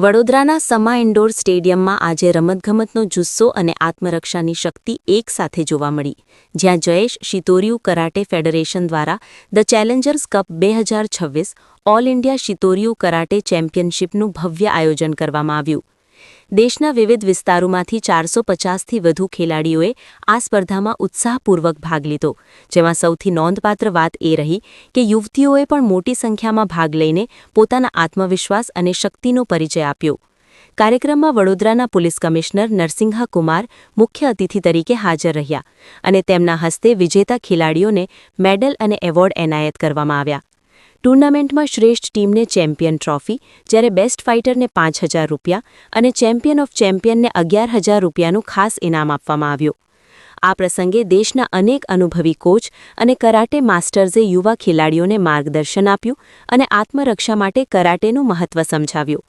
વડોદરાના સમા ઇન્ડોર સ્ટેડિયમમાં આજે રમતગમતનો જુસ્સો અને આત્મરક્ષાની શક્તિ એક સાથે જોવા મળી, જ્યાં જયેશ શિતોરિયુ કરાટે ફેડરેશન દ્વારા the challengers cup 2026 all India Shitoryu karate ચેમ્પિયનશિપનું ભવ્ય આયોજન કરવામાં આવ્યું. દેશના વિવિધ વિસ્તારોમાંથી 450થી વધુ ખેલાડીઓએ આ સ્પર્ધામાં ઉત્સાહપૂર્વક ભાગ લીધો, જેમાં સૌથી નોંધપાત્ર વાત એ રહી કે યુવતીઓએ પણ મોટી સંખ્યામાં ભાગ લઈને પોતાના આત્મવિશ્વાસ અને શક્તિનો પરિચય આપ્યો. કાર્યક્રમમાં વડોદરાના પોલીસ કમિશનર નરસિંહા કુમાર મુખ્ય અતિથિ તરીકે હાજર રહ્યા અને તેમના હસ્તે વિજેતા ખેલાડીઓને મેડલ અને એવોર્ડ એનાયત કરવામાં આવ્યા. ટૂર્નામેન્ટમાં શ્રેષ્ઠ ટીમને ચેમ્પિયન ટ્રોફી, જ્યારે બેસ્ટ ફાઇટરને ₹5000 અને ચેમ્પિયન ઓફ ચેમ્પિયનને ₹11000નું ખાસ ઇનામ આપવામાં આવ્યું. આ પ્રસંગે દેશના અનેક અનુભવી કોચ અને કરાટે માસ્ટર્સે યુવા ખેલાડીઓને માર્ગદર્શન આપ્યું અને આત્મરક્ષા માટે કરાટેનું મહત્વ સમજાવ્યું.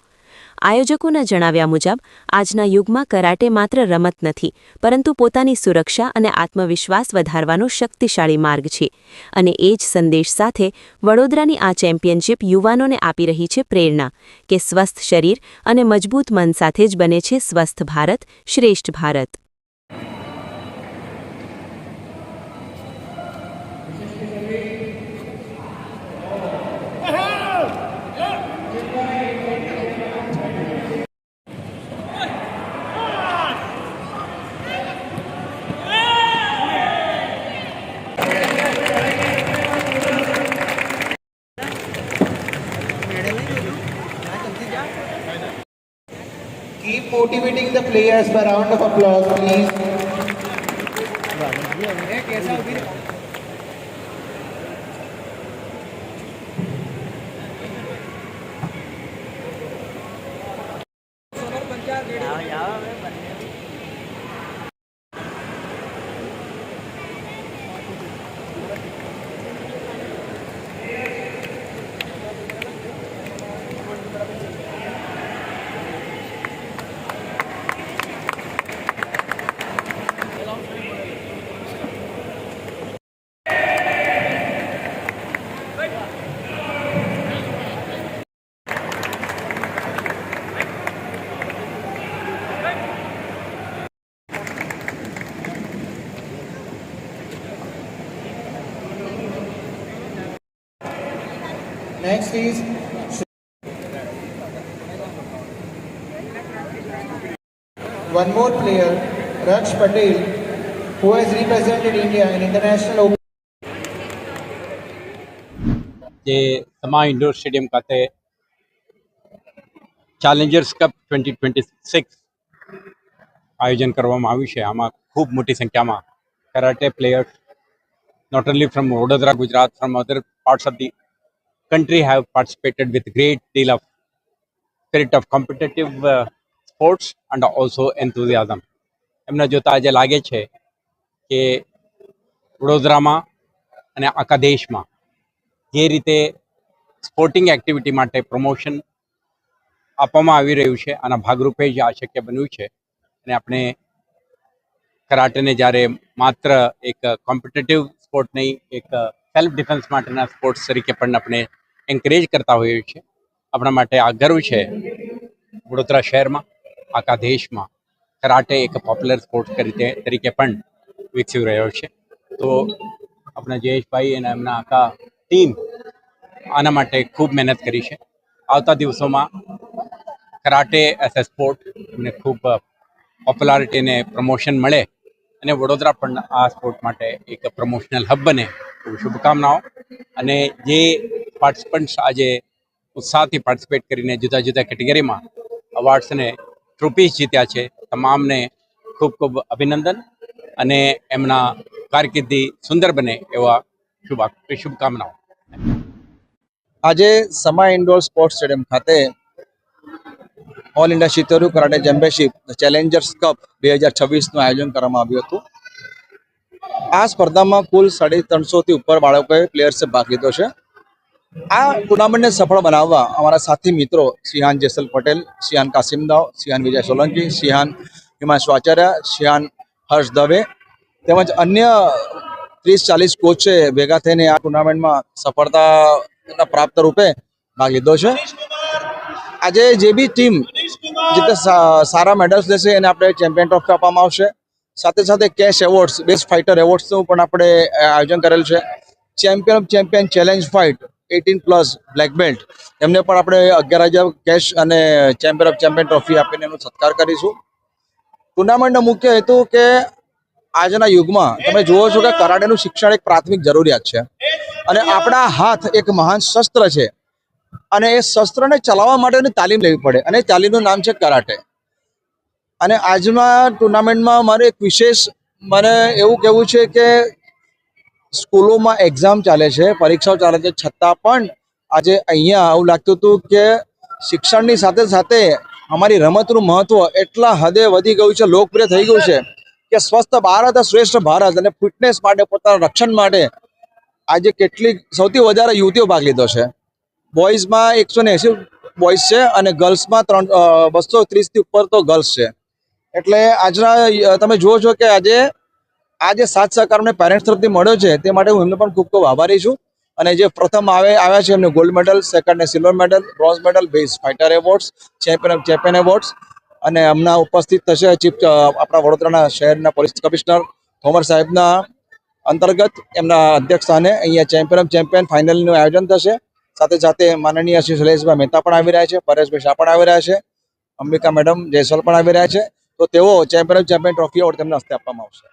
આયોજકોના જણાવ્યા મુજબ આજના યુગમાં કરાટે માત્ર રમત નથી, પરંતુ પોતાની સુરક્ષા અને આત્મવિશ્વાસ વધારવાનો શક્તિશાળી માર્ગ છે, અને એ જ સંદેશ સાથે વડોદરાની આ ચેમ્પિયનશિપ યુવાનોને આપી રહી છે પ્રેરણા કે સ્વસ્થ શરીર અને મજબૂત મન સાથે જ બને છે સ્વસ્થ ભારત, શ્રેષ્ઠ Bharat. Keep motivating the players by round of applause, please. Next is one more player, Raksh Patel, who has represented India in international open. જે સમા ઇન્ડોર સ્ટેડિયમ ખાતે ચેલેન્જર્સ કપ 2026 આયોજન કરવામાં આવ્યું છે. આમાં ખૂબ મોટી સંખ્યામાં karate players not only from Vadodara, Gujarat, from other parts of the country have participated with great deal of spirit of competitive sports and also enthusiasm. એમને જોતા આજે લાગે છે કે વડોદરામાં અને આખા દેશમાં જે રીતે સ્પોર્ટિંગ એક્ટિવિટી માટે પ્રમોશન આપવામાં આવી રહ્યું છે, આના ભાગરૂપે જ આ શક્ય બન્યું છે. અને આપણે કરાટેને જ્યારે માત્ર એક કોમ્પિટિટિવ સ્પોર્ટ નહીં, એક સેલ્ફ ડિફેન્સ માટેના સ્પોર્ટ્સ તરીકે પણ આપણે એન્કરેજ કરતા હોઈએ છીએ. આપણા માટે આ ગર્વ છે વડોદરા શહેરમાં, આખા દેશમાં કરાટે એક પોપ્યુલર સ્પોર્ટ્સ તરીકે પણ વિકસી રહ્યો છે. તો આપણા જયેશભાઈ અને એમના આખા ટીમ આના માટે ખૂબ મહેનત કરી છે. આવતા દિવસોમાં કરાટે એઝ અ સ્પોર્ટ એમને ખૂબ પોપ્યુલારિટી અને પ્રમોશન મળે અને વડોદરા પણ આ સ્પોર્ટ માટે એક પ્રમોશનલ હબ બને, એવી શુભકામનાઓ. અને જે પાર્ટિસિપન્ટ્સ આજે ઉત્સાહથી પાર્ટિસિપેટ કરીને જુદા જુદા કેટેગરીમાં અવોર્ડ્સ અને ટ્રોફીઝ જીત્યા છે, તમામને ખૂબ ખૂબ અભિનંદન અને એમના કારકિર્દી સુંદર બને એવા શુભકામનાઓ. આજે સમા ઇન્ડોર સ્પોર્ટ્સ સ્ટેડિયમ ખાતે all India Shitoryu karate championship challengers cup 2026નું આયોજન કરવામાં આવ્યું હતું. આ સ્પર્ધામાં કુલ 350થી ઉપર બાળકોએ પ્લેયર્સે ભાગ લીધો છે. આ ટુર્નામેન્ટને સફળ બનાવવા અમારા સાથી મિત્રો સિહાન જેસલ પટેલ, સિહાન કાસિમદાવ, સિહાન વિજય સોલંકી, સિહાન હિમાંશુ આચાર્ય, સિહાન હર્ષ દવે તેમજ અન્ય 30-40 કોચે ભેગા થઈને આ ટુર્નામેન્ટમાં સફળતા પ્રાપ્ત રૂપે ભાગ લીધો છે. આજે જે બી ટીમ જે સારા મેડલ્સ લેશે એને આપણે ચેમ્પિયન ટ્રોફી આપવામાં આવશે. સાથે સાથે કેશ એવોર્ડ્સ, બેસ્ટ ફાઇટર એવોર્ડ્સનું પણ આપણે આયોજન કરેલ છે. Champion of champion challenge fight 18+ black belt એમને પણ આપણે 11,000 કેશ અને ચેમ્પિયન ઓફ ચેમ્પિયન ટ્રોફી આપીને એનો સત્કાર કરીશું. ટુર્નામેન્ટનો મુખ્ય હેતુ કે આજના યુગમાં તમે જુઓ છો કે કરાટેનું શિક્ષણ એક પ્રાથમિક જરૂરિયાત છે અને આપણા હાથ એક મહાન શસ્ત્ર છે અને એ શસ્ત્રને ચલાવવા માટેની તાલીમ લેવી પડે અને એ તાલીમનું નામ છે કરાટે. અને આજના ટુર્નામેન્ટમાં મારે એક વિશેષ મને એવું કહેવું છે કે સ્કૂલોમાં એક્ઝામ ચાલે છે, પરીક્ષાઓ ચાલે છે, છતાં પણ આજે અહીંયા એવું લાગતું હતું કે શિક્ષણની સાથે સાથે અમારી રમતનું મહત્વ એટલા હદે વધી ગયું છે, લોકપ્રિય થઈ ગયું છે કે સ્વસ્થ ભારત શ્રેષ્ઠ ભારત અને ફિટનેસ માટે પોતાના રક્ષણ માટે આજે કેટલીક સૌથી વધારે યુવતીઓ ભાગ લીધો છે. બોયઝમાં 180 બોયઝ છે અને ગર્લ્સમાં 230થી ઉપર તો ગર્લ્સ છે. એટલે આજના તમે જુઓ છો કે આજે સાથ સહકાર અમને પેરેન્ટ્સ તરફથી મળ્યો છે તે માટે હું એમને પણ ખૂબ ખૂબ આભારી છું. અને જે પ્રથમ આવ્યા છે એમને ગોલ્ડ મેડલ, સેકન્ડ ને silver medal, bronze medal, best fighter awards, champion of champion awards અને હમણાં ઉપસ્થિત થશે ચીફ આપણા વડોદરાના શહેરના પોલીસ કમિશનર થોમર સાહેબના અંતર્ગત એમના અધ્યક્ષ સ્થાને અહીંયા ચેમ્પિયન ઓફ ચેમ્પિયન ફાઇનલનું આયોજન થશે. સાથે સાથે માનનીય શ્રી શૈલેષભાઈ મહેતા પણ આવી રહ્યા છે, પરેશભાઈ શાહ પણ આવી રહ્યા છે, અંબિકા મેડમ જયસ્વાલ પણ આવી રહ્યા છે. તો તેઓ champion of champion trophy award તેમના હસ્તે આપવામાં આવશે.